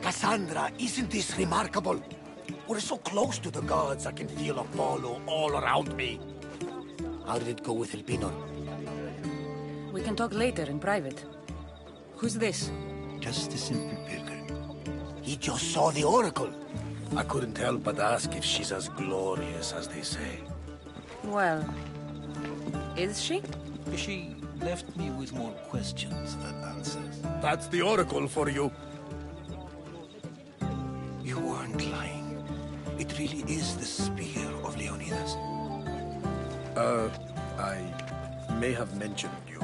Cassandra, isn't this remarkable? We're so close to the gods, I can feel Apollo all around me. How did it go with Elpinor? We can talk later in private. Who's this? Just a simple pilgrim. He just saw the oracle. I couldn't help but ask if she's as glorious as they say. Well, is she? She left me with more questions than answers. That's the oracle for you. You weren't lying. It really is the spear of Leonidas. I may have mentioned you.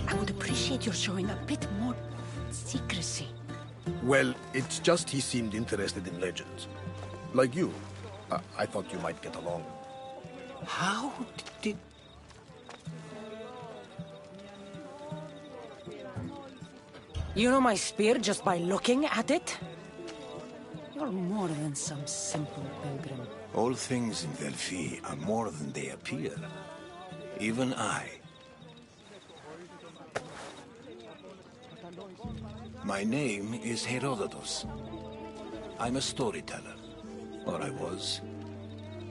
I would appreciate your showing a bit more secrecy. Well, it's just he seemed interested in legends. Like you. I thought you might get along. How did... You know my spear just by looking at it? You're more than some simple pilgrim. All things in Delphi are more than they appear. Even I. My name is Herodotus. I'm a storyteller. Or I was.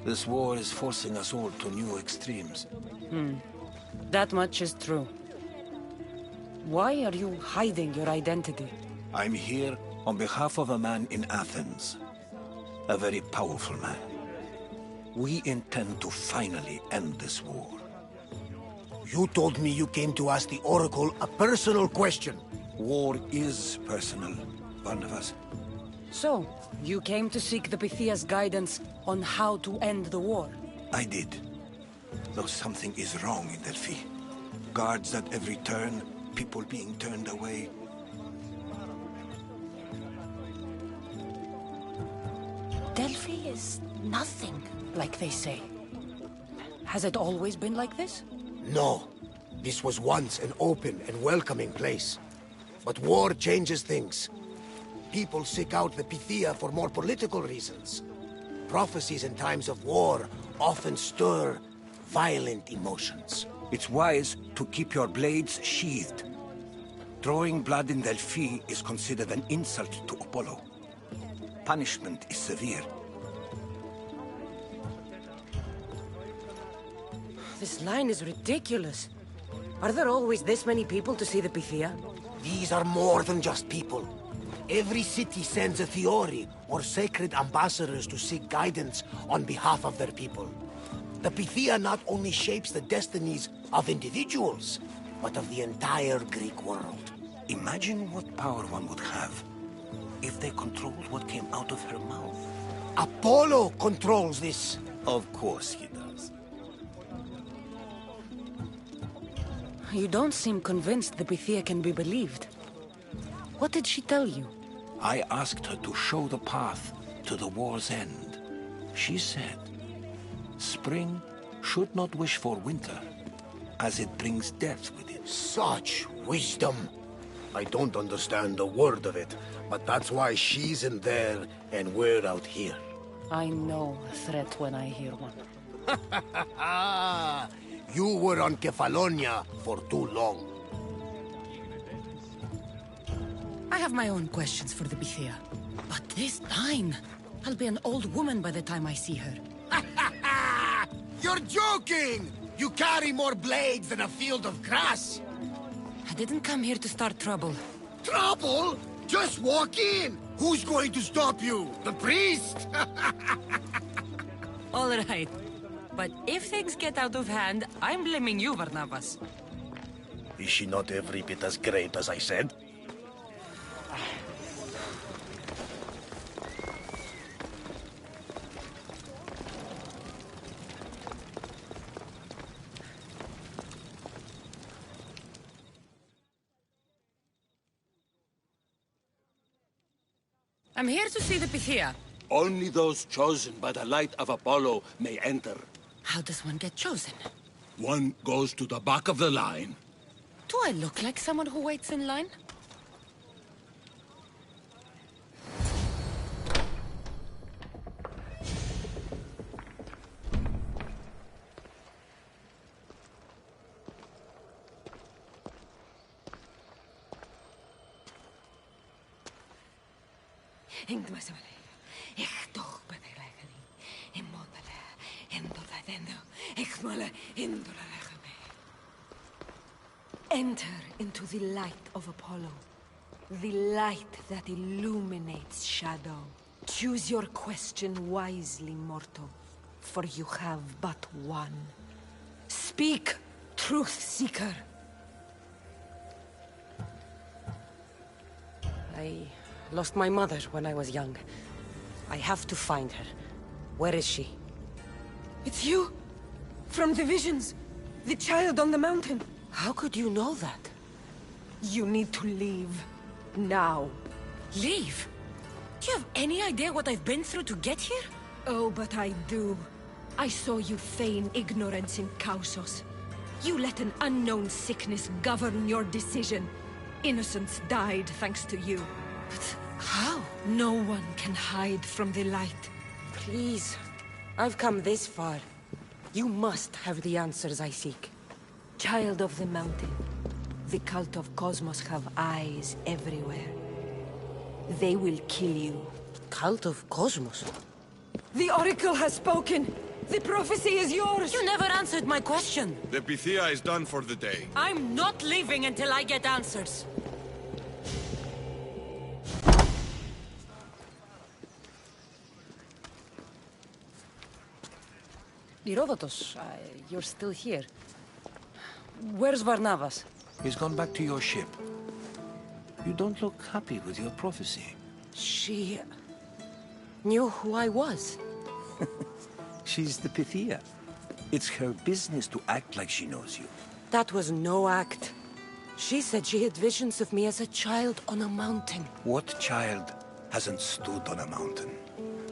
This war is forcing us all to new extremes. That much is true. Why are you hiding your identity? I'm here on behalf of a man in Athens. A very powerful man. We intend to finally end this war. You told me you came to ask the oracle a personal question. War is personal, Barnabas. So, you came to seek the Pythia's guidance on how to end the war? I did. Though something is wrong in Delphi. Guards at every turn, people being turned away. Delphi is nothing, like they say. Has it always been like this? No. This was once an open and welcoming place. But war changes things. People seek out the Pythia for more political reasons. Prophecies in times of war often stir violent emotions. It's wise to keep your blades sheathed. Drawing blood in Delphi is considered an insult to Apollo. Punishment is severe. This line is ridiculous. Are there always this many people to see the Pythia? These are more than just people. Every city sends a theory or sacred ambassadors to seek guidance on behalf of their people. The Pythia not only shapes the destinies of individuals, but of the entire Greek world. Imagine what power one would have if they controlled what came out of her mouth. Apollo controls this. Of course he does. You don't seem convinced the Pythia can be believed. What did she tell you? I asked her to show the path to the war's end. She said, spring should not wish for winter, as it brings death with it. Such wisdom. I don't understand a word of it, but that's why she's in there and we're out here. I know a threat when I hear one. You were on Kefalonia for too long. I have my own questions for the Pythia. But this line... I'll be an old woman by the time I see her. You're joking! You carry more blades than a field of grass! I didn't come here to start trouble. Trouble? Just walk in! Who's going to stop you? The priest? All right. But if things get out of hand, I'm blaming you, Barnabas. Is she not every bit as great as I said? I'm here to see the Pythia. Only those chosen by the light of Apollo may enter. How does one get chosen? One goes to the back of the line. Do I look like someone who waits in line? Enter into the light of Apollo, the light that illuminates shadow. Choose your question wisely, mortal, for you have but one. Speak, truth seeker. I lost my mother when I was young. I have to find her. Where is she? It's you! From the visions! The child on the mountain! How could you know that? You need to leave. Now. Leave? Do you have any idea what I've been through to get here? Oh, but I do. I saw you feign ignorance in Kausos. You let an unknown sickness govern your decision. Innocents died thanks to you. But how? No one can hide from the light. Please. I've come this far. You must have the answers I seek. Child of the mountain, the cult of Cosmos have eyes everywhere. They will kill you. Cult of Cosmos? The Oracle has spoken! The prophecy is yours! You never answered my question! The Pythia is done for the day. I'm not leaving until I get answers! Herodotus, you're still here. Where's Varnavas? He's gone back to your ship. You don't look happy with your prophecy. She knew who I was. She's the Pythia. It's her business to act like she knows you. That was no act. She said she had visions of me as a child on a mountain. What child hasn't stood on a mountain?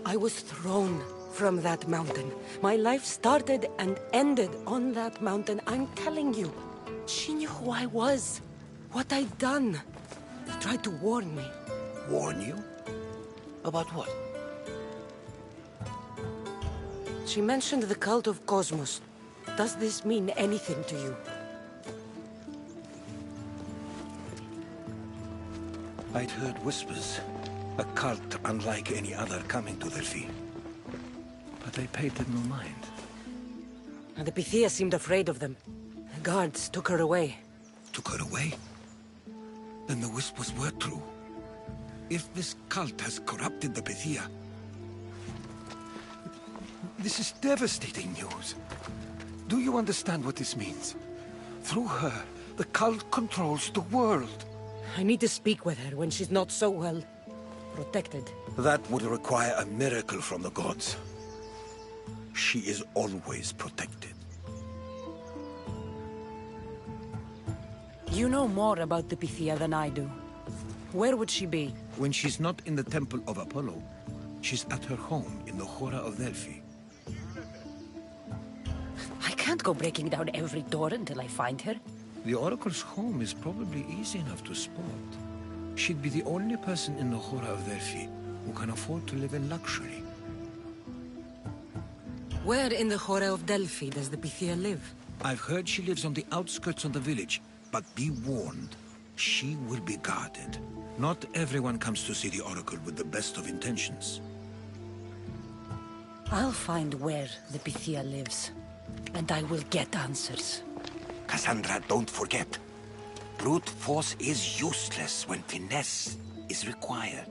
I was thrown from that mountain. My life started and ended on that mountain. I'm telling you. She knew who I was. What I'd done. She tried to warn me. Warn you? About what? She mentioned the cult of Cosmos. Does this mean anything to you? I'd heard whispers. A cult unlike any other coming to Delphi. But I paid them no mind. And the Pythia seemed afraid of them. The guards took her away. Took her away? Then the whispers were true. If this cult has corrupted the Pythia... This is devastating news. Do you understand what this means? Through her, the cult controls the world. I need to speak with her when she's not so well protected. That would require a miracle from the gods. She is always protected. You know more about the Pythia than I do. Where would she be? When she's not in the temple of Apollo, she's at her home in the Hora of Delphi. I can't go breaking down every door until I find her. The Oracle's home is probably easy enough to spot. She'd be the only person in the Hora of Delphi who can afford to live in luxury. Where in the Hora of Delphi does the Pythia live? I've heard she lives on the outskirts of the village, but be warned, she will be guarded. Not everyone comes to see the Oracle with the best of intentions. I'll find where the Pythia lives, and I will get answers. Cassandra, don't forget. Brute force is useless when finesse is required.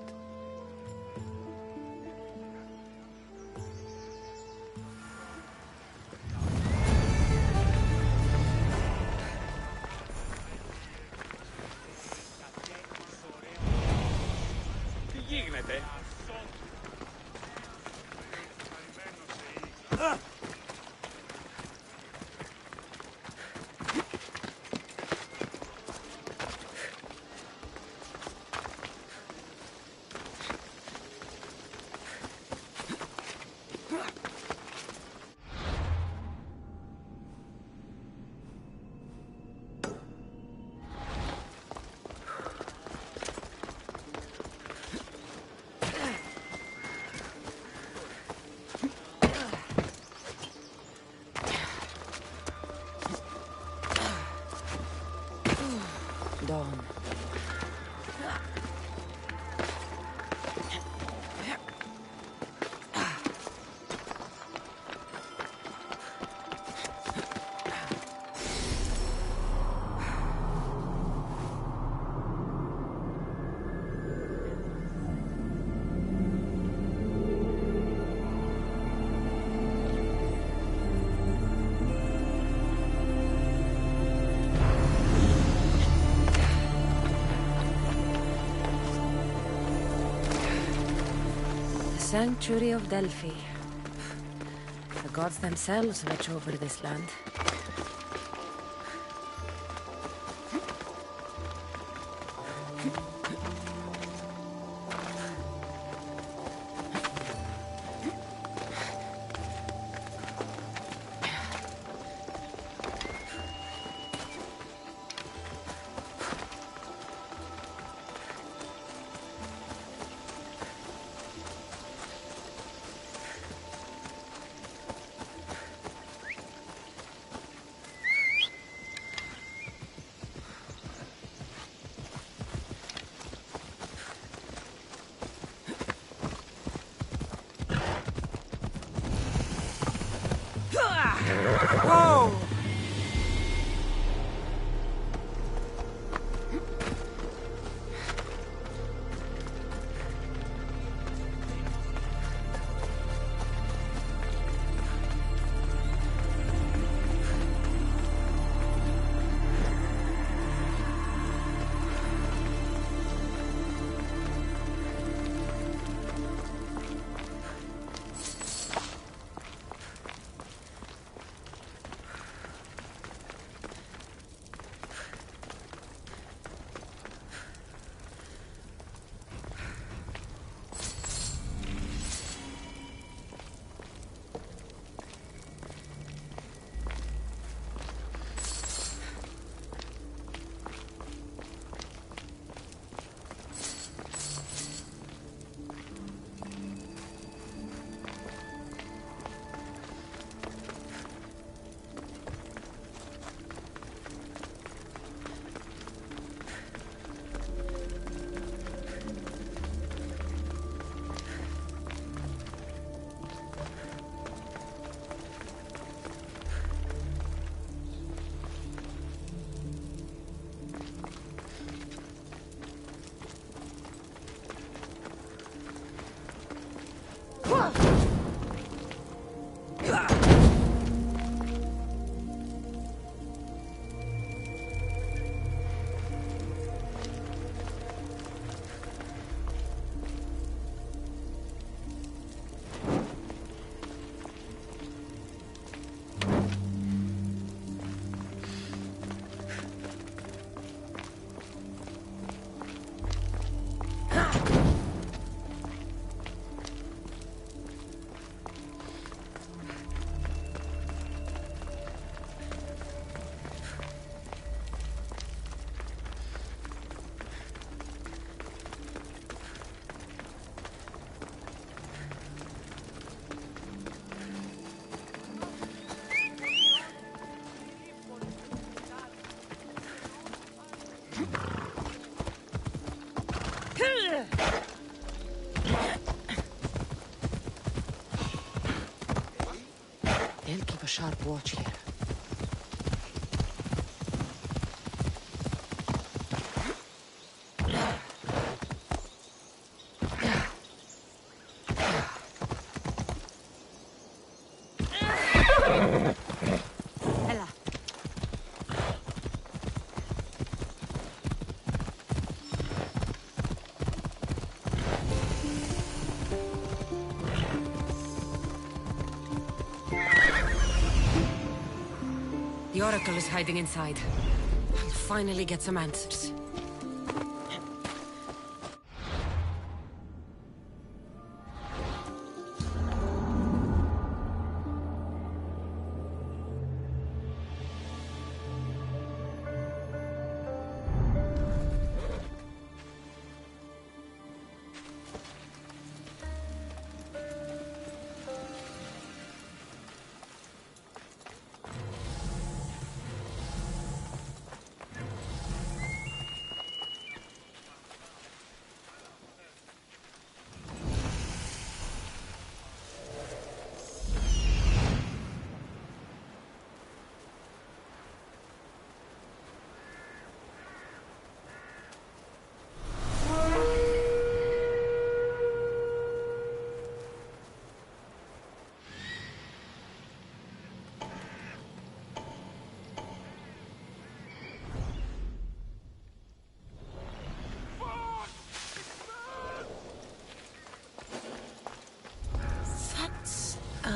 Τι γίνεται? Sanctuary of Delphi. The gods themselves watch over this land. Whoa! They'll keep a sharp watch here. The Oracle is hiding inside. I'll finally get some answers.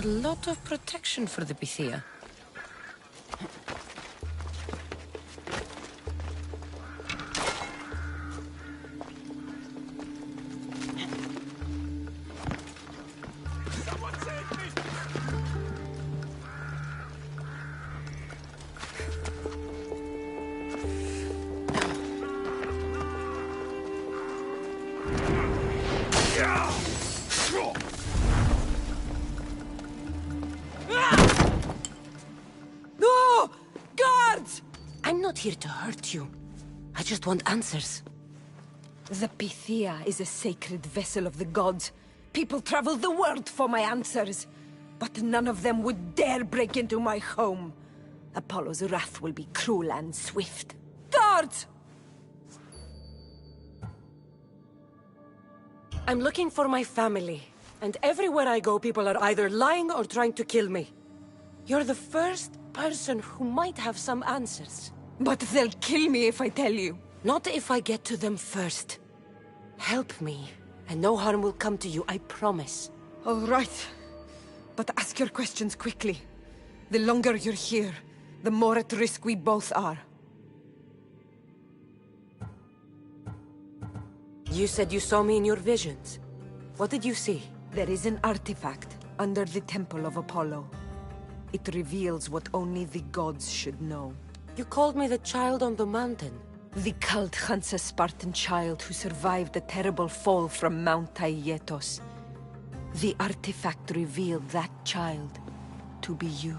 A lot of protection for the Pythia. No! Guards! I'm not here to hurt you. I just want answers. The Pythia is a sacred vessel of the gods. People travel the world for my answers. But none of them would dare break into my home. Apollo's wrath will be cruel and swift. Guards! I'm looking for my family. And everywhere I go, people are either lying or trying to kill me. You're the first person who might have some answers. But they'll kill me if I tell you. Not if I get to them first. Help me, and no harm will come to you, I promise. All right. But ask your questions quickly. The longer you're here, the more at risk we both are. You said you saw me in your visions. What did you see? There is an artifact under the Temple of Apollo. It reveals what only the gods should know. You called me the child on the mountain. The cult hunts a Spartan child who survived a terrible fall from Mount Aietos. The artifact revealed that child to be you.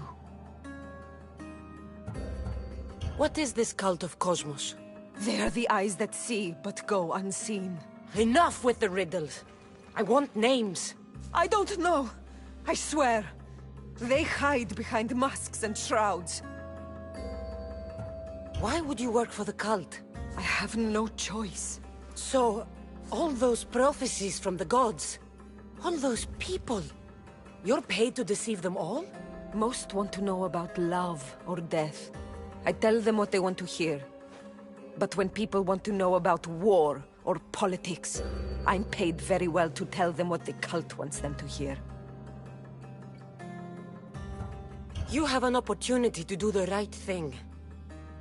What is this cult of Cosmos? They are the eyes that see, but go unseen. Enough with the riddles. I want names. I don't know. I swear. They hide behind masks and shrouds. Why would you work for the cult? I have no choice. So, all those prophecies from the gods, all those people, you're paid to deceive them all? Most want to know about love or death. I tell them what they want to hear. But when people want to know about war or politics, I'm paid very well to tell them what the cult wants them to hear. You have an opportunity to do the right thing.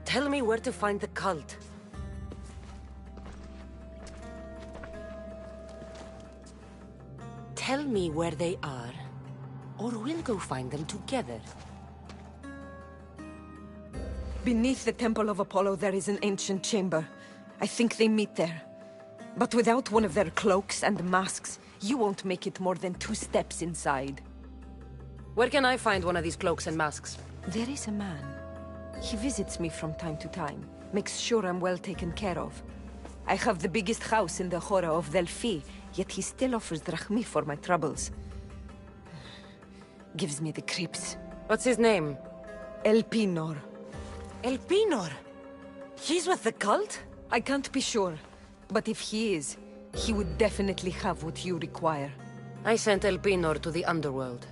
Tell me where to find the cult. Tell me where they are, or we'll go find them together. Beneath the Temple of Apollo there is an ancient chamber. I think they meet there. But without one of their cloaks and masks, you won't make it more than 2 steps inside. Where can I find one of these cloaks and masks? There is a man. He visits me from time to time, makes sure I'm well taken care of. I have the biggest house in the Hora of Delphi, yet he still offers drachmi for my troubles. Gives me the creeps. What's his name? Elpinor. Elpinor? He's with the cult? I can't be sure, but if he is, he would definitely have what you require. I sent Elpinor to the underworld.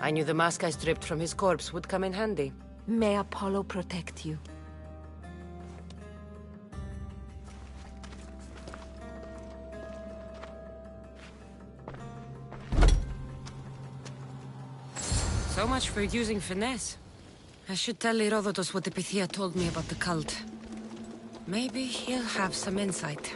I knew the mask I stripped from his corpse would come in handy. May Apollo protect you. So much for using finesse. I should tell Herodotus what the Pythia told me about the cult. Maybe he'll have some insight.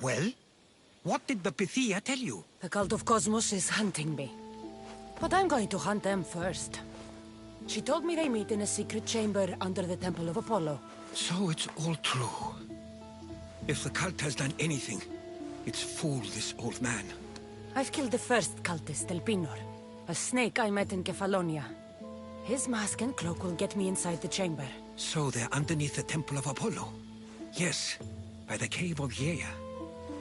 Well? What did the Pythia tell you? The cult of Cosmos is hunting me. But I'm going to hunt them first. She told me they meet in a secret chamber under the Temple of Apollo. So it's all true. If the cult has done anything, it's fooled this old man. I've killed the first cultist, Elpinor. A snake I met in Kefalonia. His mask and cloak will get me inside the chamber. So they're underneath the Temple of Apollo. Yes, By the cave of Yea.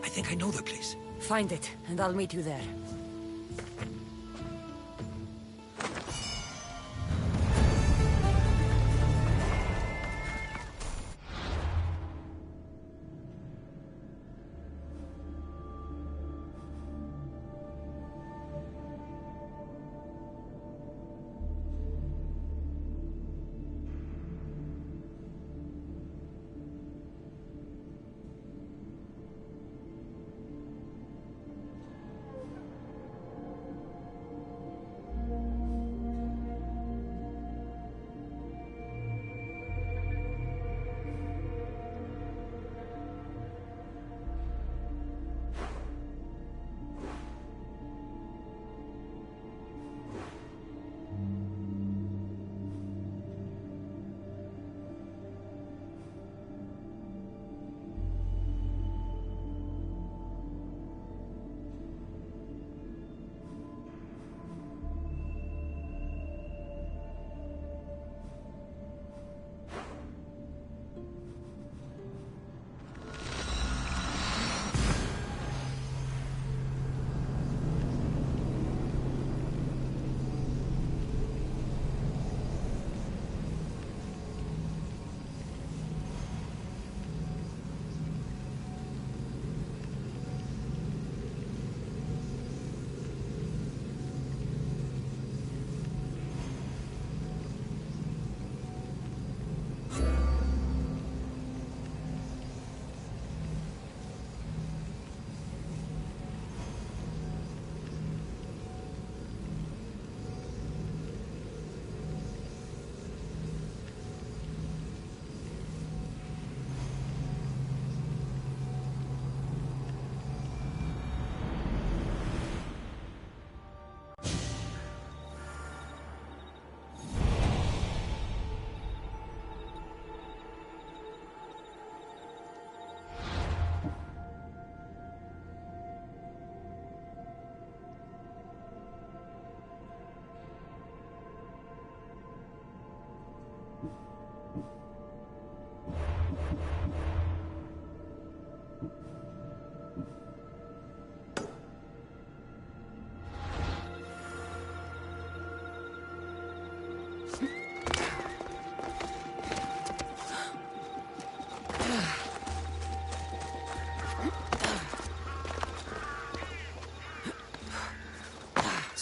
I think I know the place. Find it, and I'll meet you there.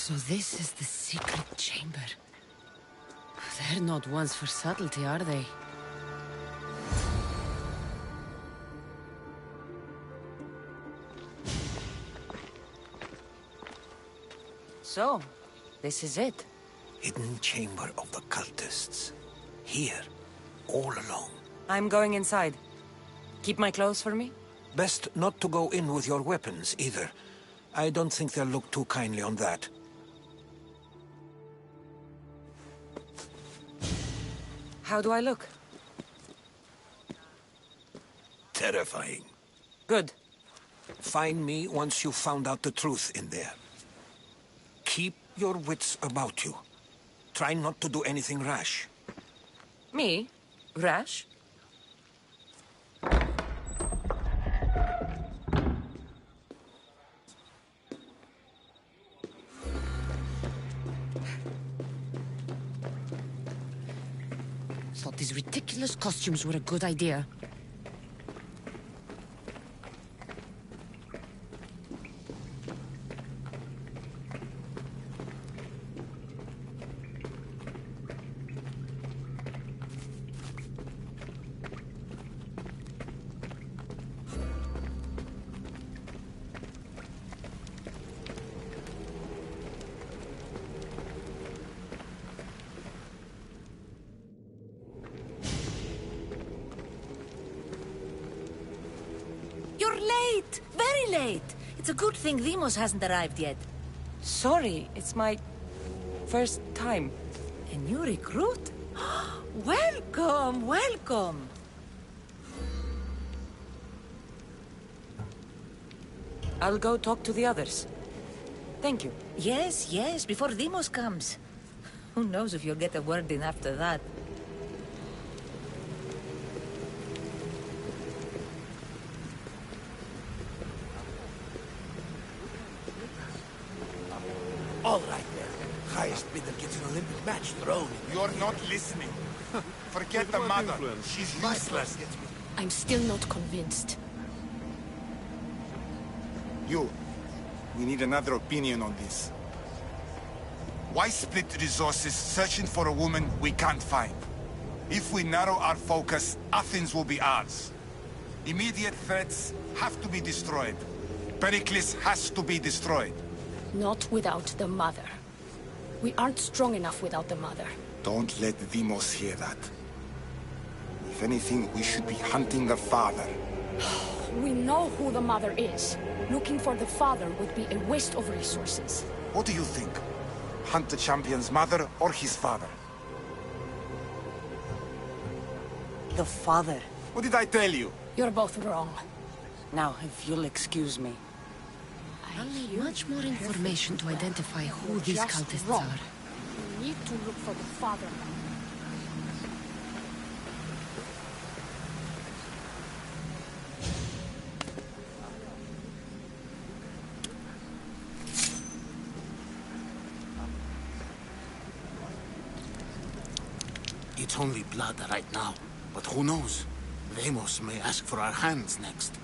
So this is the secret chamber. They're not ones for subtlety, are they? So, this is it. Hidden chamber of the cultists. Here, all alone. I'm going inside. Keep my clothes for me? Best not to go in with your weapons, either. I don't think they'll look too kindly on that. How do I look? Terrifying. Good. Find me once you've found out the truth in there. Keep your wits about you. Try not to do anything rash. Me? Rash? Thought these ridiculous costumes were a good idea. Late! Very late! It's a good thing Demos hasn't arrived yet. Sorry, it's my first time. A new recruit? Welcome, welcome! I'll go talk to the others. Thank you. Yes, yes, before Demos comes. Who knows if you'll get a word in after that. All right, then. Highest bidder gets an Olympic match thrown. You're not listening. Forget the mother. She's useless. I'm still not convinced. You. We need another opinion on this. Why split the resources searching for a woman we can't find? If we narrow our focus, Athens will be ours. Immediate threats have to be destroyed. Pericles has to be destroyed. Not without the mother. We aren't strong enough without the mother. Don't let Deimos hear that. If anything, we should be hunting the father. We know who the mother is. Looking for the father would be a waste of resources. What do you think? Hunt the champion's mother or his father? The father. What did I tell you? You're both wrong. Now, if you'll excuse me. I'll need much more information to identify who these Just cultists wrong. are. We need to look for the father. It's only blood right now, but who knows? Deimos may ask for our hands next.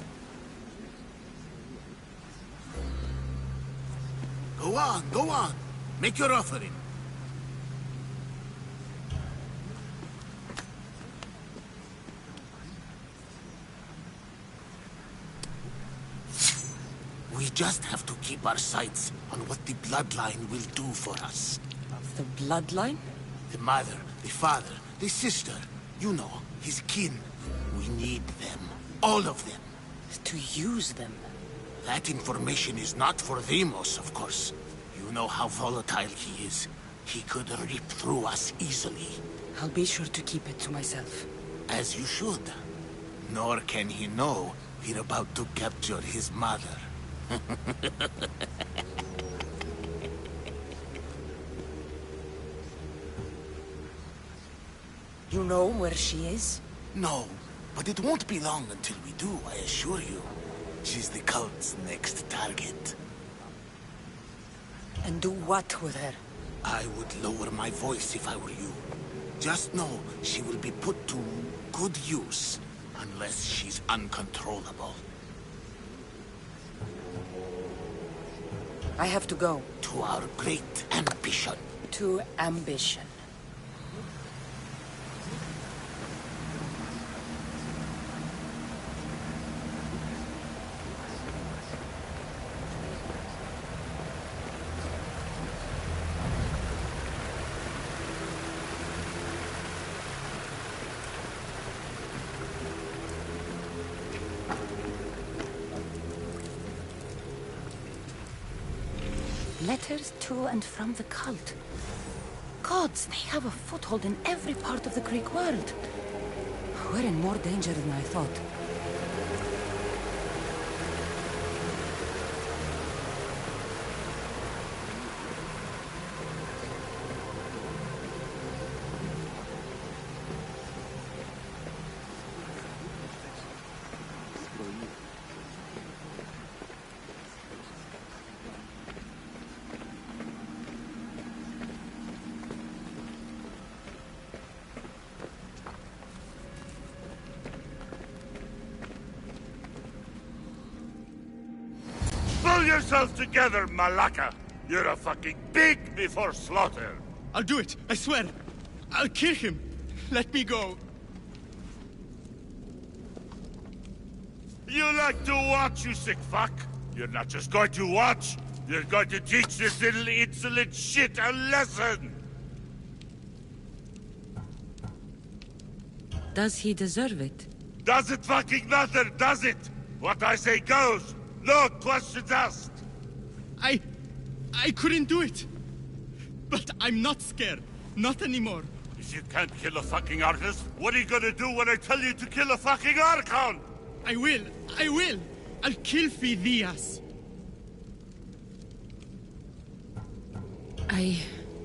Go on, go on. Make your offering. We just have to keep our sights on what the bloodline will do for us. The bloodline? The mother, the father, the sister. You know, his kin. We need them. All of them. To use them. That information is not for Deimos, of course. You know how volatile he is. He could rip through us easily. I'll be sure to keep it to myself. As you should. Nor can he know we're about to capture his mother. You know where she is? No, but it won't be long until we do, I assure you. She's the cult's next target. And do what with her? I would lower my voice if I were you. Just know she will be put to good use, unless she's uncontrollable. I have to go. To our great ambition. To ambition. Letters to and from the cult. Gods, they have a foothold in every part of the Greek world. We're in more danger than I thought. Pull yourself together, Malaka! You're a fucking pig before slaughter! I'll do it, I swear. I'll kill him. Let me go. You like to watch, you sick fuck? You're not just going to watch, you're going to teach this little insolent shit a lesson! Does he deserve it? Does it fucking matter, does it? What I say goes! No questions asked! I couldn't do it. But I'm not scared. Not anymore. If you can't kill a fucking artist, what are you gonna do when I tell you to kill a fucking Archon? I will. I'll kill Phidias.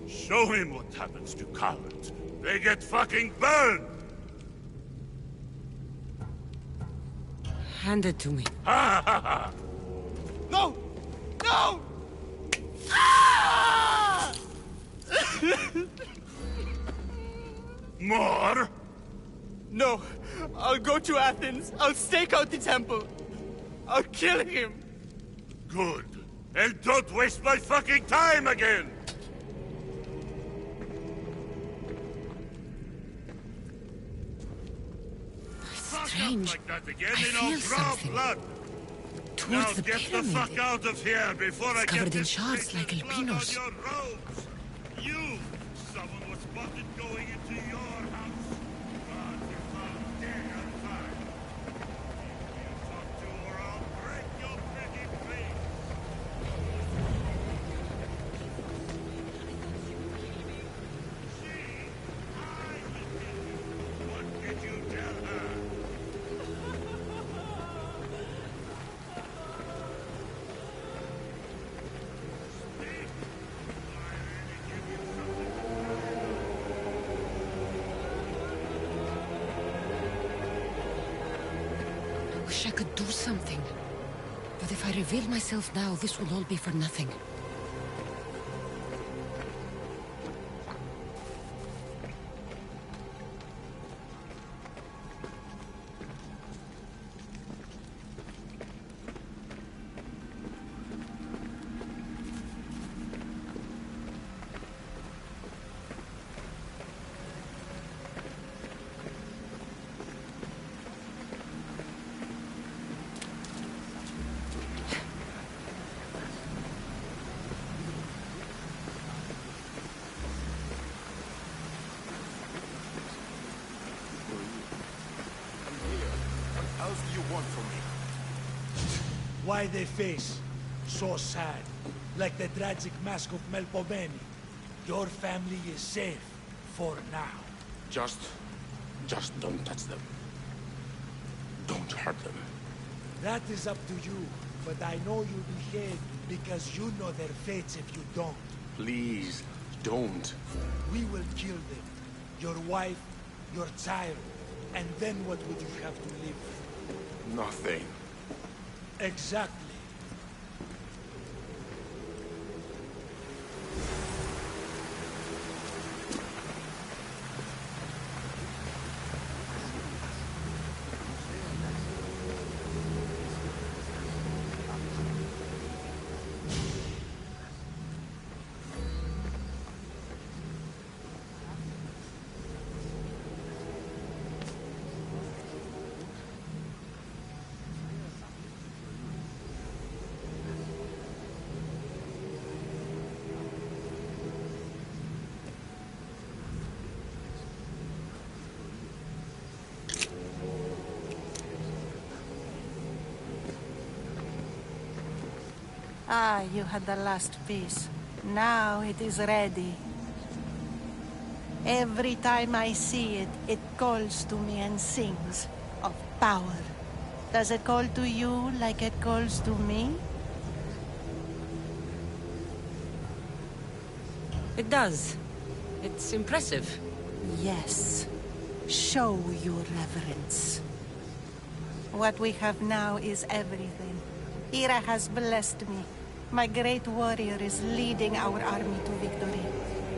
Show him what happens to cowards. They get fucking burned! Hand it to me. Ha ha ha! No! No! Ah! More? No, I'll go to Athens. I'll stake out the temple. I'll kill him. Good. And don't waste my fucking time again! Strange. Like that again, I and I'll feel draw something. blood. Towards Now the get pyramid. the fuck out of here before I It's covered get in this shards like creature's blood albinos. on your robes. You! Someone was spotted going into your house. God, you're found dead outside. You talk to or I'll break your pretty face. See? I will kill you. What did you tell her? I wish I could do something. But if I reveal myself now, this will all be for nothing. What else do you want from me? Why they face so sad, like the tragic mask of Melpomene. Your family is safe for now. Just don't touch them. Don't hurt them. That is up to you, but I know you behave because you know their fates if you don't. Please, don't. We will kill them. Your wife, your child, and then what would you have to live with? Nothing. Exactly. Ah, you had the last piece. Now it is ready. Every time I see it, it calls to me and sings of power. Does it call to you like it calls to me? It does. It's impressive. Yes. Show your reverence. What we have now is everything. Ira has blessed me. My great warrior is leading our army to victory.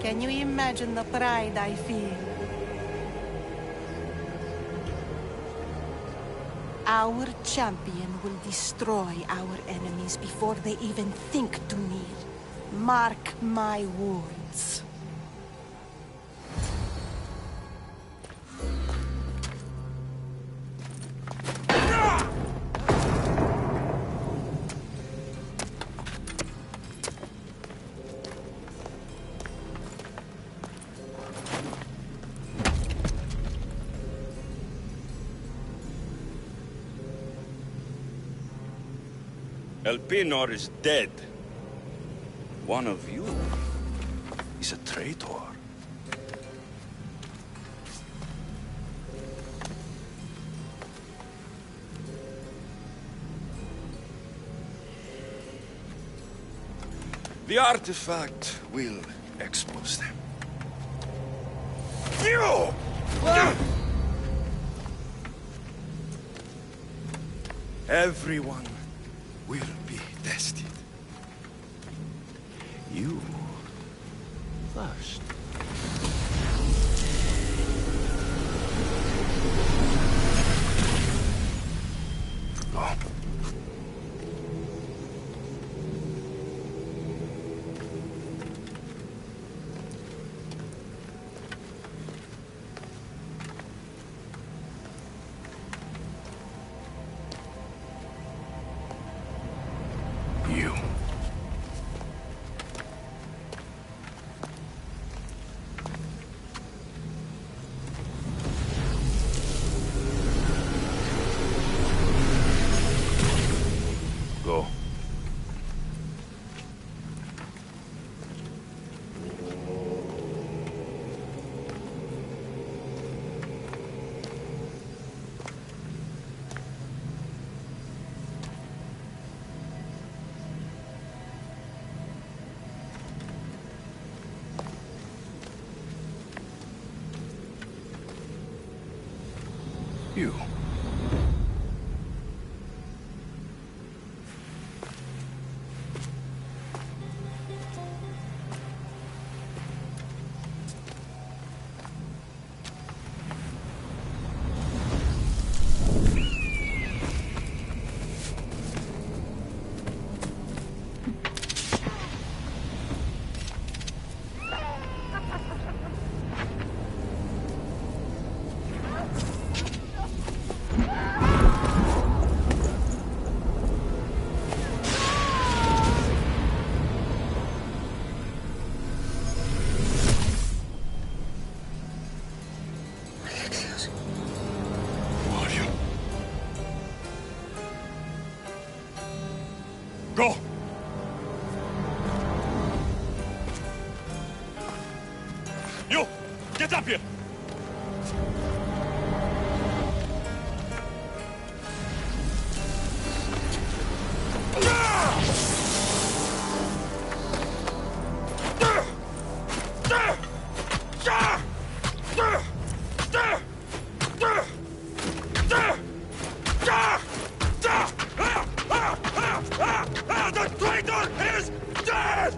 Can you imagine the pride I feel? Our champion will destroy our enemies before they even think to kneel. Mark my words. Elpinor is dead. One of you is a traitor. The artifact will expose them. You! Everyone will be tested. You first. You. Go! You! Get up here! The traitor is dead!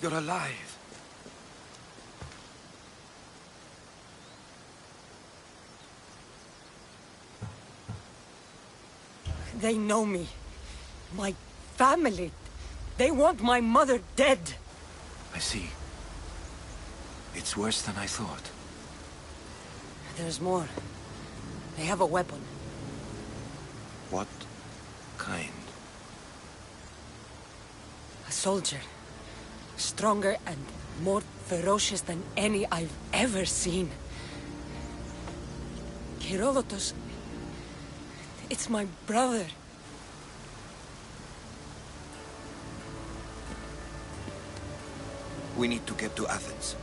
You're alive. They know me. My family. They want my mother dead. I see. It's worse than I thought. There's more. They have a weapon. What kind? A soldier. Stronger and more ferocious than any I've ever seen. Herodotus. It's my brother. We need to get to Athens.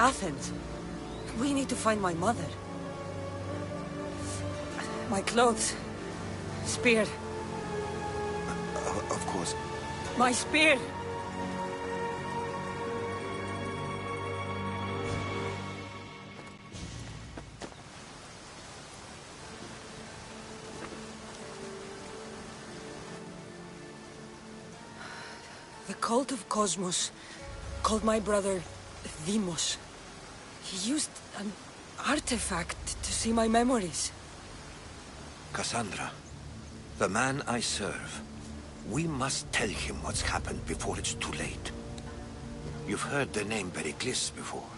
Athens? We need to find my mother. My clothes. Spear. Of course. My spear! The cult of Cosmos called my brother Deimos. He used an artifact to see my memories. Cassandra, the man I serve. We must tell him what's happened before it's too late. You've heard the name Pericles before.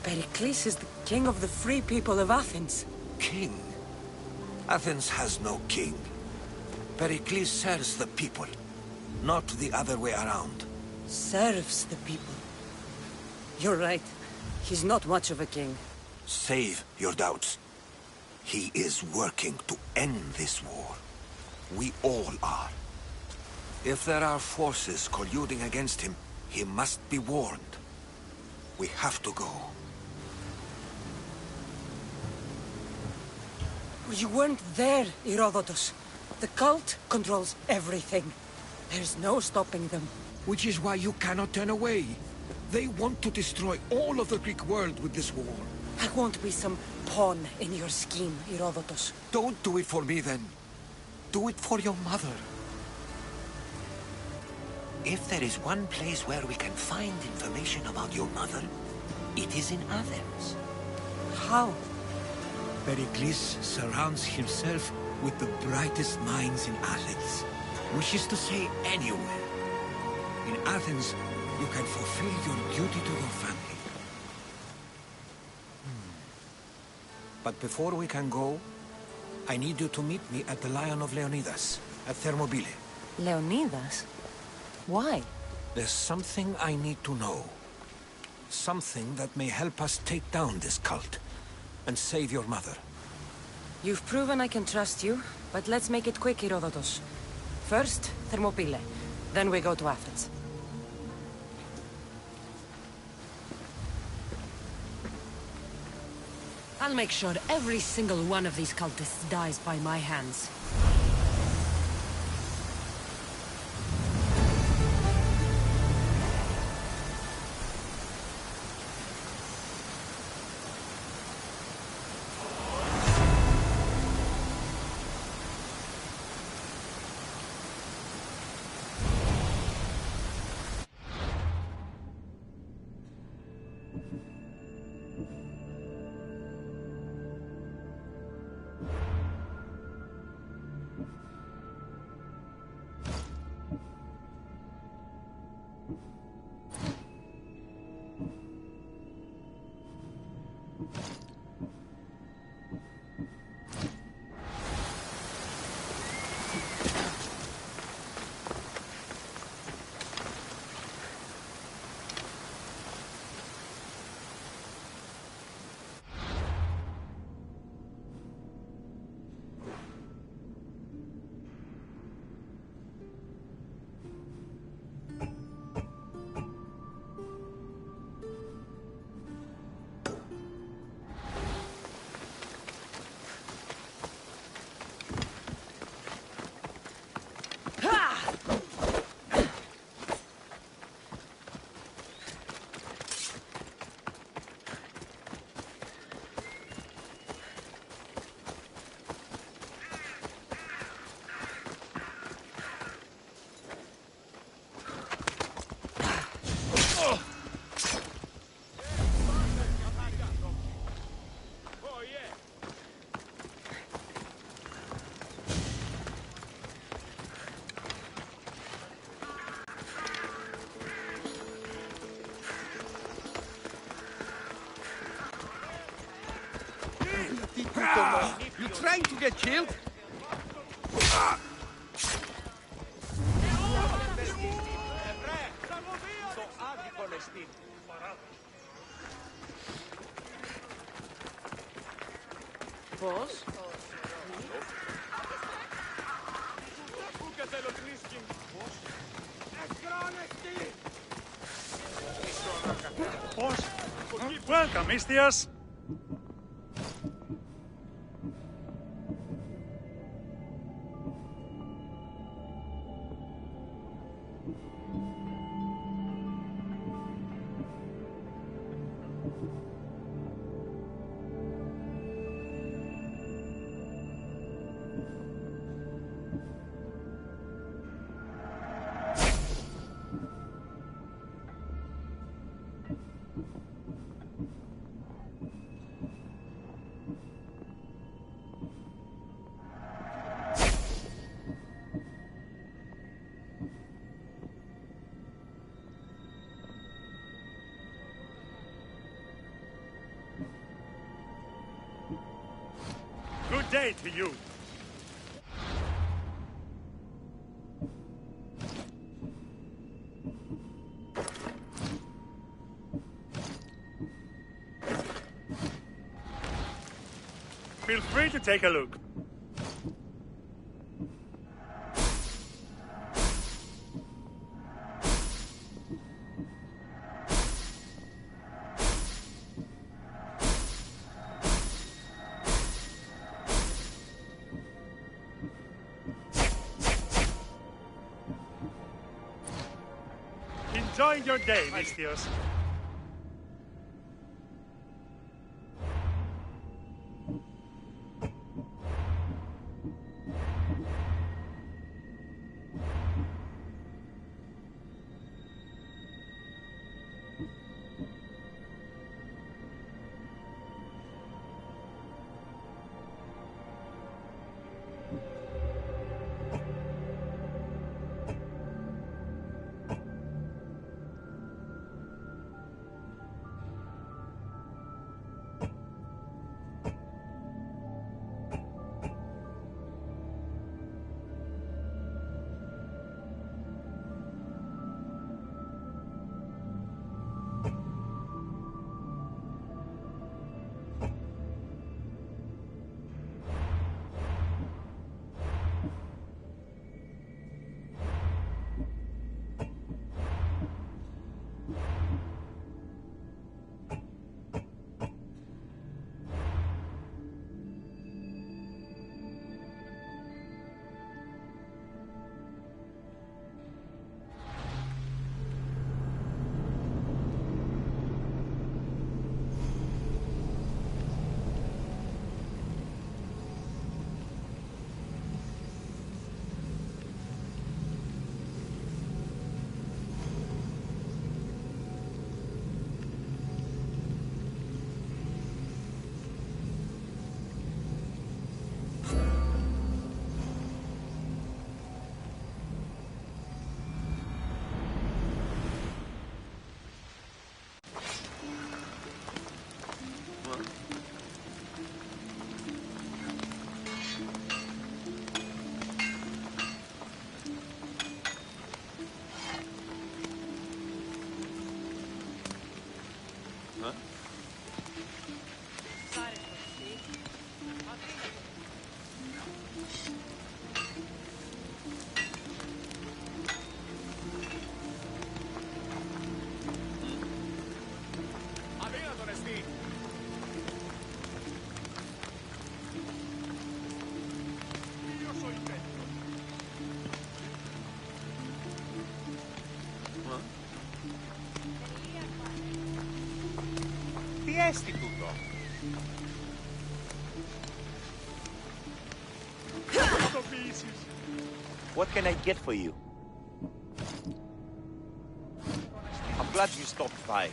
Pericles is the king of the free people of Athens. King? Athens has no king. Pericles serves the people, not the other way around. Serves the people. You're right. He's not much of a king. Save your doubts. He is working to end this war. We all are. If there are forces colluding against him, he must be warned. We have to go. You weren't there, Herodotus. The cult controls everything. There's no stopping them. Which is why you cannot turn away. They want to destroy all of the Greek world with this war. I won't be some pawn in your scheme, Herodotus. Don't do it for me, then. Do it for your mother. If there is one place where we can find information about your mother, it is in Athens. How? Pericles surrounds himself with the brightest minds in Athens. Which is to say, anywhere. In Athens, you can fulfill your duty to your family. But before we can go, I need you to meet me at the Lion of Leonidas, at Thermopylae. Leonidas? Why? There's something I need to know. Something that may help us take down this cult and save your mother. You've proven I can trust you, but let's make it quick, Herodotus. First, Thermopylae. Then we go to Athens. I'll make sure every single one of these cultists dies by my hands. You trying to get killed? Πώς? Πώς? Welcome, Istias. Good day to you. Feel free to take a look. Enjoy your day, Mistios. faresti tutto? What can I get for you? I'm glad you stopped by.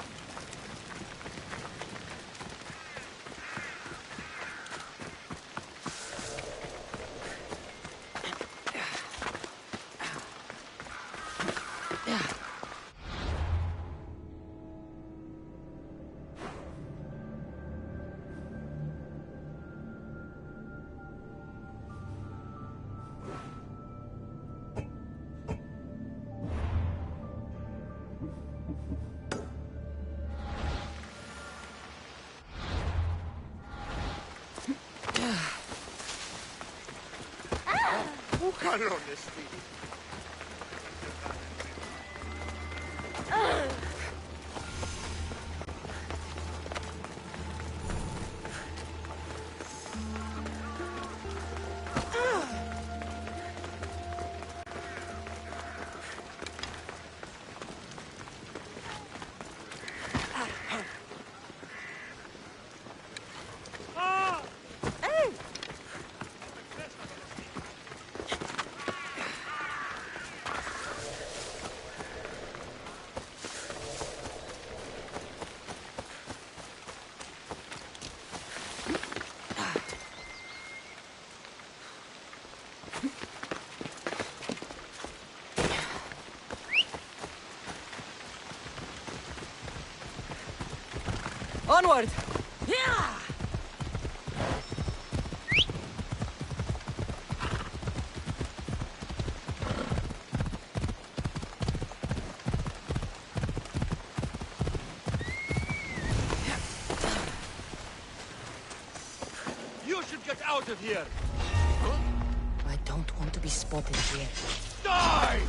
Onward! Yeah! You should get out of here! I don't want to be spotted here. Die!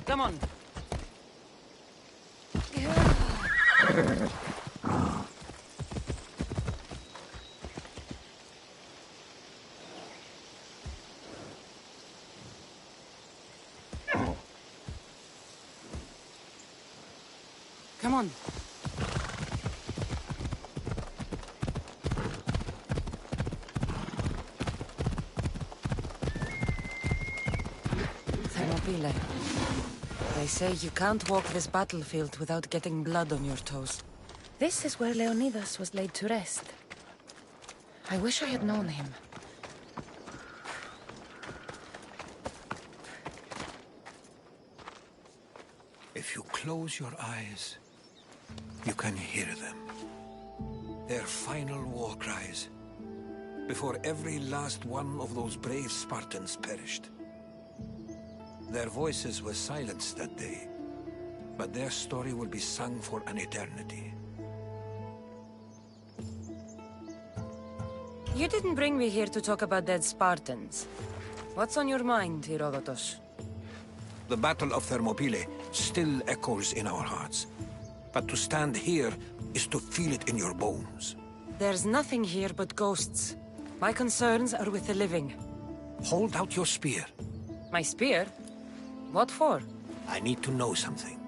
Come on. Come on. Thermopyle. They say you can't walk this battlefield without getting blood on your toes. This is where Leonidas was laid to rest. I wish I had known him. If you close your eyes, you can hear them. Their final war cries, before every last one of those brave Spartans perished. Their voices were silenced that day, but their story will be sung for an eternity. You didn't bring me here to talk about dead Spartans. What's on your mind, Herodotus? The Battle of Thermopylae still echoes in our hearts. But to stand here is to feel it in your bones. There's nothing here but ghosts. My concerns are with the living. Hold out your spear. My spear? What for? I need to know something.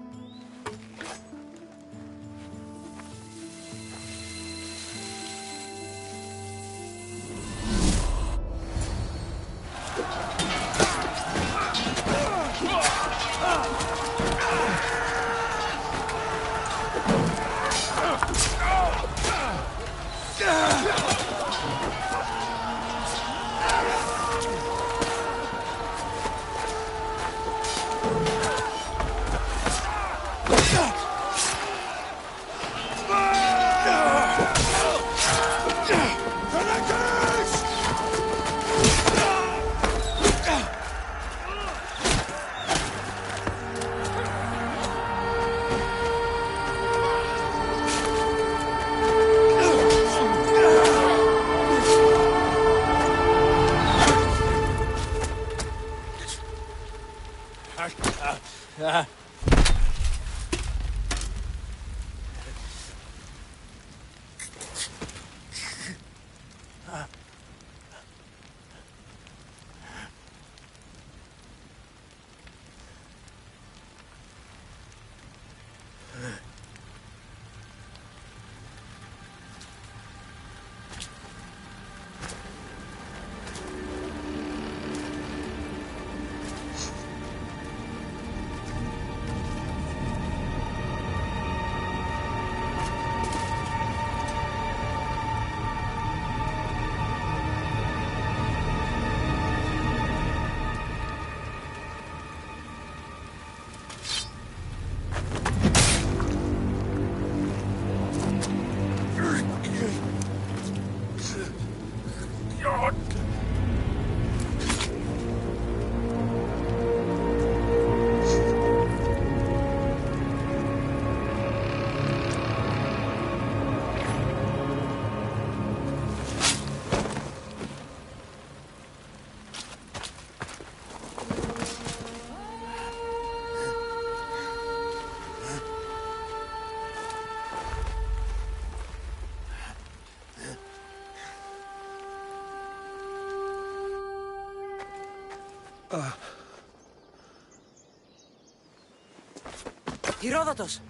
Herodotus!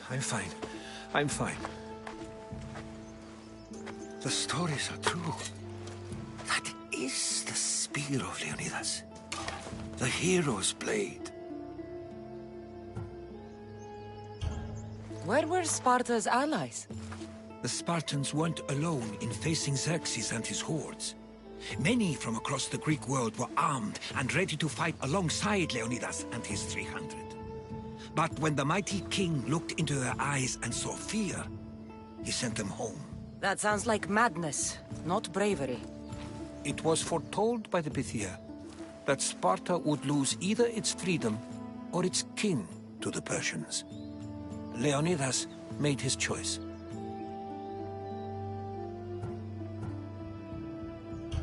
I'm fine. I'm fine. The stories are true. That is the spear of Leonidas. The hero's blade. Where were Sparta's allies? The Spartans weren't alone in facing Xerxes and his hordes. Many from across the Greek world were armed and ready to fight alongside Leonidas and his 300. But when the mighty king looked into their eyes and saw fear, he sent them home. That sounds like madness, not bravery. It was foretold by the Pythia that Sparta would lose either its freedom or its king to the Persians. Leonidas made his choice.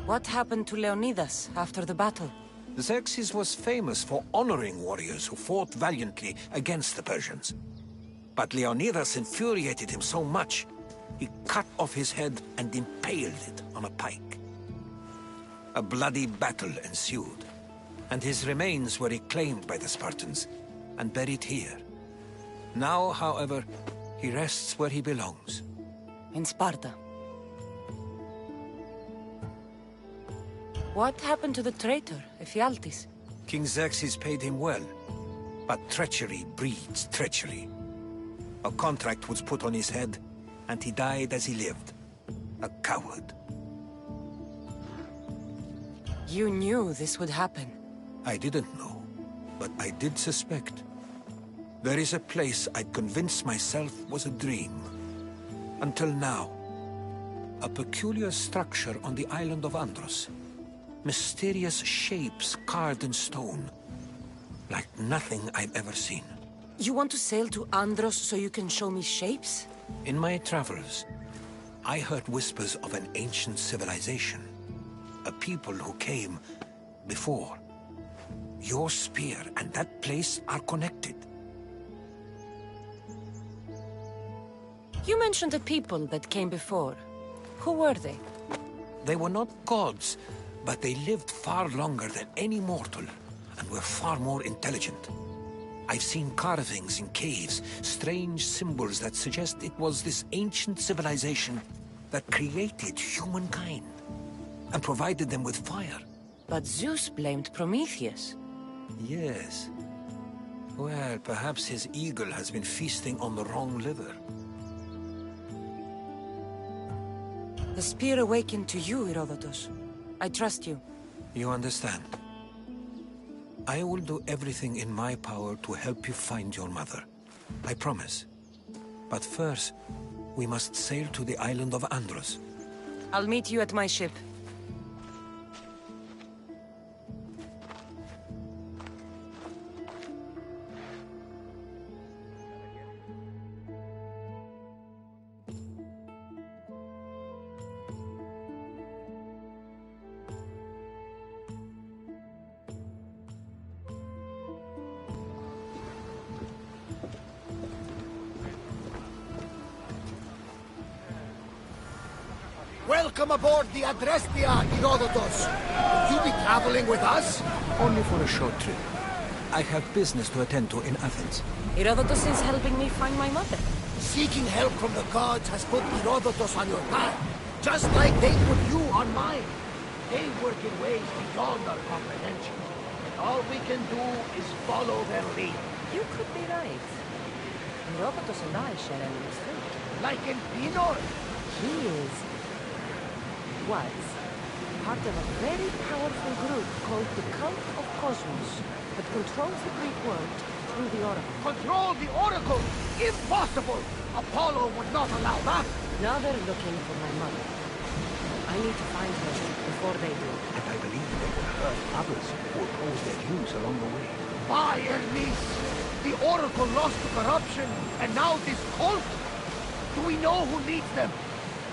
What happened to Leonidas after the battle? Xerxes was famous for honoring warriors who fought valiantly against the Persians. But Leonidas infuriated him so much, he cut off his head and impaled it on a pike. A bloody battle ensued, and his remains were reclaimed by the Spartans and buried here. Now, however, he rests where he belongs. In Sparta. What happened to the traitor, Ephialtes? King Xerxes paid him well, but treachery breeds treachery. A contract was put on his head, and he died as he lived. A coward. You knew this would happen. I didn't know, but I did suspect. There is a place I'd convinced myself was a dream. Until now. A peculiar structure on the island of Andros. Mysterious shapes carved in stone. Like nothing I've ever seen. You want to sail to Andros so you can show me shapes? In my travels, I heard whispers of an ancient civilization. A people who came before. Your spear and that place are connected. You mentioned the people that came before. Who were they? They were not gods, but they lived far longer than any mortal, and were far more intelligent. I've seen carvings in caves, strange symbols that suggest it was this ancient civilization that created humankind, and provided them with fire. But Zeus blamed Prometheus. Yes. Well, perhaps his eagle has been feasting on the wrong liver. The spear awakened to you, Herodotus. I trust you. You understand. I will do everything in my power to help you find your mother. I promise. But first, we must sail to the island of Andros. I'll meet you at my ship. Welcome aboard the Adrestia, Herodotus. Will you be traveling with us? Only for a short trip. I have business to attend to in Athens. Herodotus is helping me find my mother. Seeking help from the gods has put Herodotus on your path, just like they put you on mine. They work in ways beyond our comprehension. And all we can do is follow their lead. You could be right. Herodotus and I share enemies too. Like in Pinor? He was part of a very powerful group called the Cult of Cosmos that controls the Greek world through the Oracle. Control the Oracle? Impossible! Apollo would not allow that! Now they're looking for my mother. I need to find her before they do. And I believe they will hurt others who oppose their views along the way. By Hermes! The Oracle lost to corruption, and now this cult? Do we know who leads them?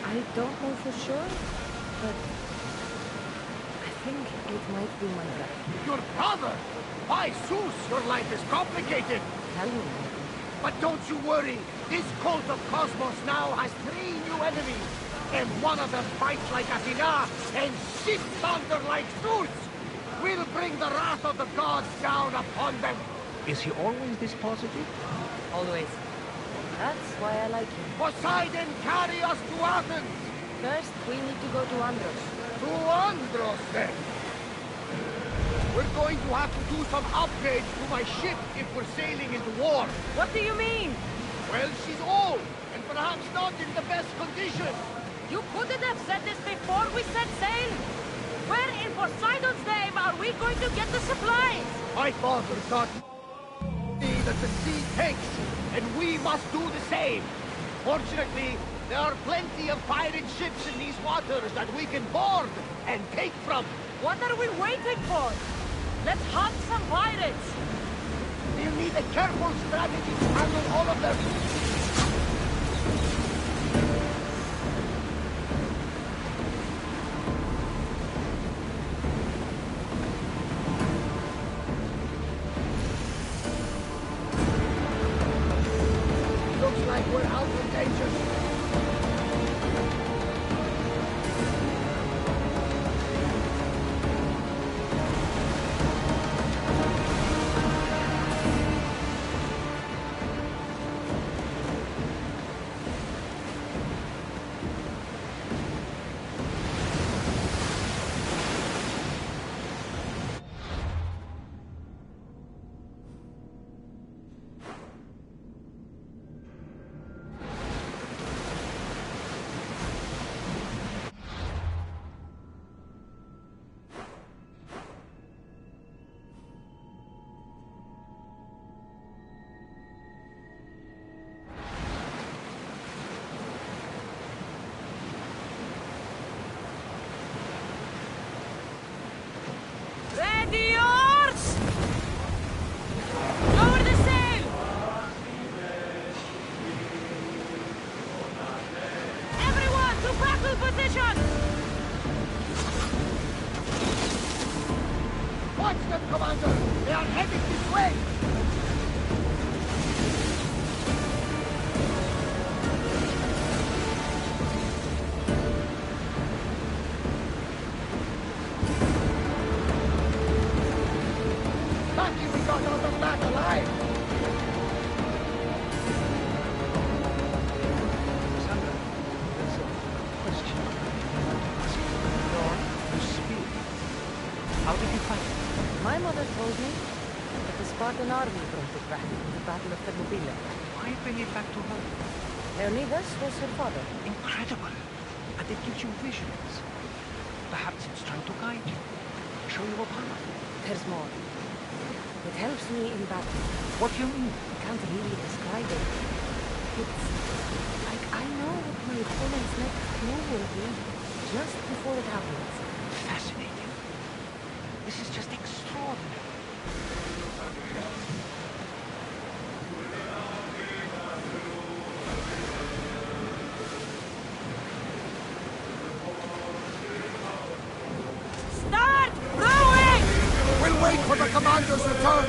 I don't know for sure, but I think it might be my brother. Your brother? By Zeus, your life is complicated! Tell me. But don't you worry, this cult of Cosmos now has 3 new enemies, and one of them fights like Athena and shits thunder like Zeus! We'll bring the wrath of the gods down upon them! Is he always this positive? Always. That's why I like him. Poseidon, carry us to Athens! First, we need to go to Andros. To Andros, then! We're going to have to do some upgrades to my ship if we're sailing into war. What do you mean? Well, she's old, and perhaps not in the best condition. You couldn't have said this before we set sail! Where in Poseidon's name are we going to get the supplies? My father taught me that the sea takes, and we must do the same. Fortunately, there are plenty of pirate ships in these waters that we can board and take from. What are we waiting for? Let's hunt some pirates! We'll need a careful strategy to handle all of them. Looks like we're out of danger. Ready oars! Lower the sail! Everyone to battle position! What Catch them, Commander! They are heading this way! Lucky we got out of that alive! Sandra, there's a question I want to ask you. Your spear. How did you find it? My mother told me that the Spartan army brought it back from the Battle of Thermopylae. Why bring it back to her? Leonidas was her father. Incredible. And it gives you visions. Perhaps it's trying to guide you. Show you a path. There's more. It helps me in battle. What do you mean? I can't really describe it. It's like I know what my opponent's next move will be just before it happens. Fascinating. This is just extraordinary. Start rowing! We'll wait for the commander's return!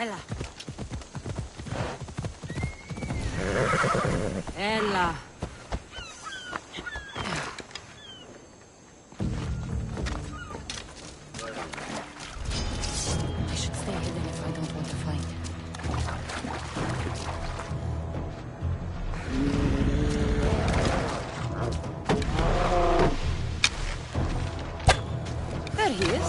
Ella. Ella. I should stay hidden if I don't want to fight. There he is.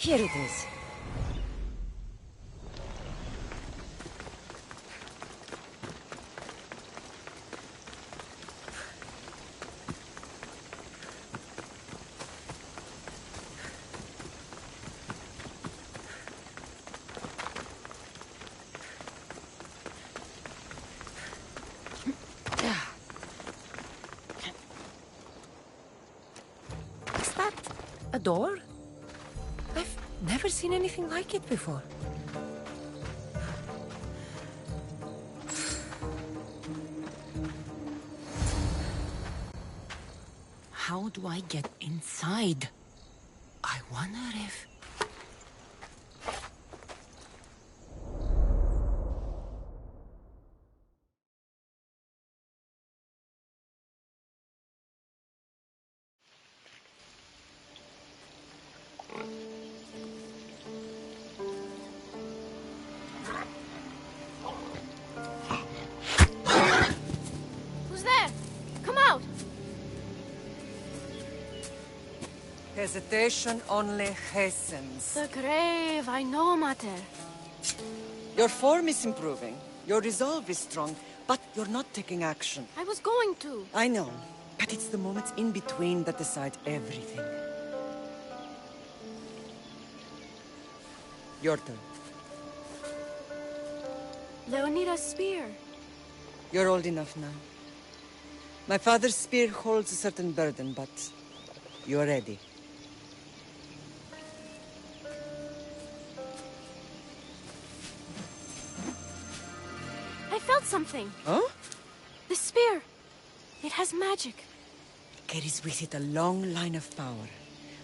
Here it is. Is that a door? I've never seen anything like it before. How do I get inside? I wonder if... Who's there? Come out! Hesitation only hastens. The grave, I know, Mater. Your form is improving. Your resolve is strong, but you're not taking action. I was going to. I know, but it's the moments in between that decide everything. Your turn. Leonida's spear. You're old enough now. My father's spear holds a certain burden, but you're ready. I felt something. Huh? The spear. It has magic. Carries with it a long line of power.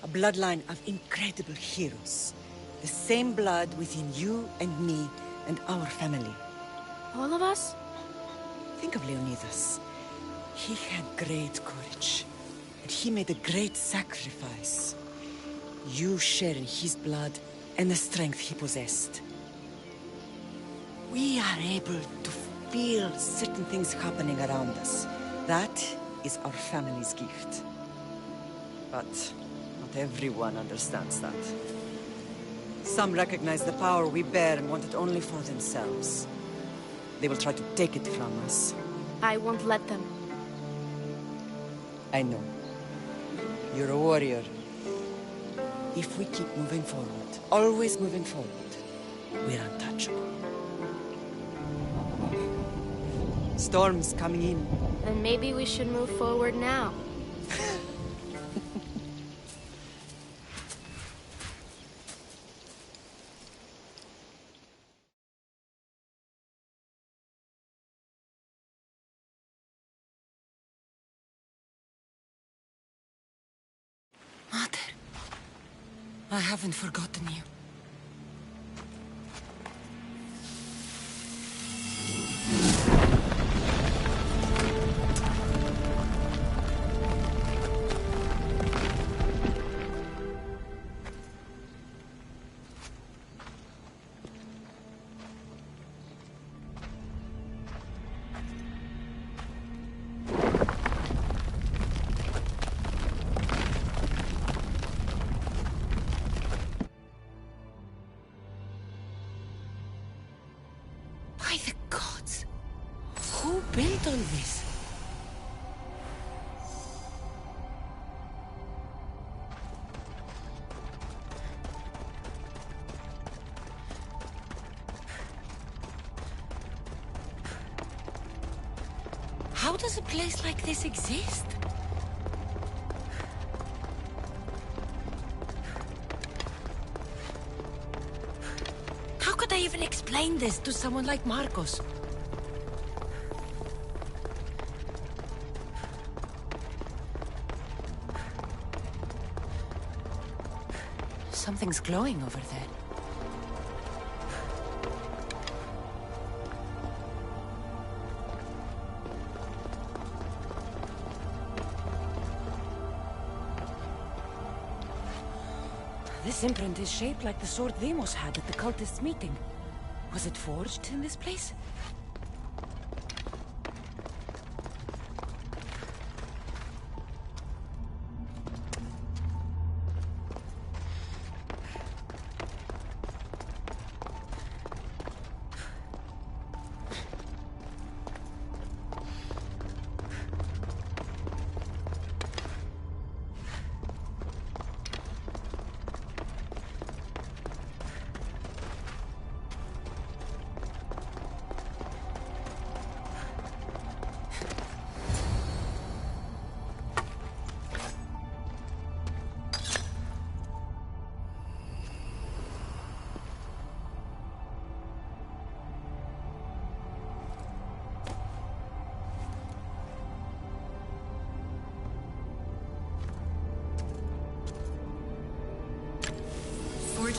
A bloodline of incredible heroes. The same blood within you and me and our family. All of us? Think of Leonidas. He had great courage. And he made a great sacrifice. You share in his blood and the strength he possessed. We are able to feel certain things happening around us. That is our family's gift. But not everyone understands that. Some recognize the power we bear and want it only for themselves. They will try to take it from us. I won't let them. I know. You're a warrior. If we keep moving forward, always moving forward, we're untouchable. Storm's coming in. Then maybe we should move forward now. Mater, I haven't forgotten you. By the gods! Who built all this? How does a place like this exist? How could I even explain this to someone like Marcos? Something's glowing over there. This imprint is shaped like the sword Demos had at the cultists' meeting. Was it forged in this place?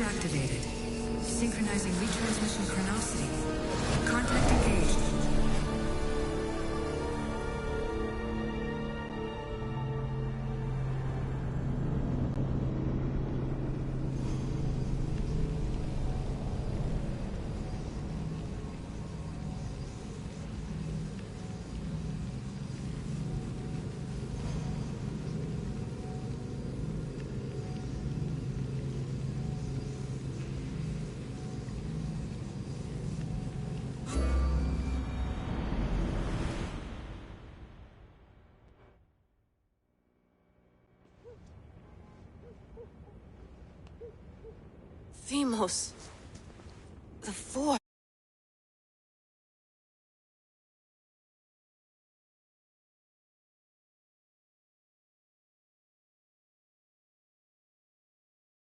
activated. Synchronizing retransmission chronicity. Contact engaged. Themos. The Force.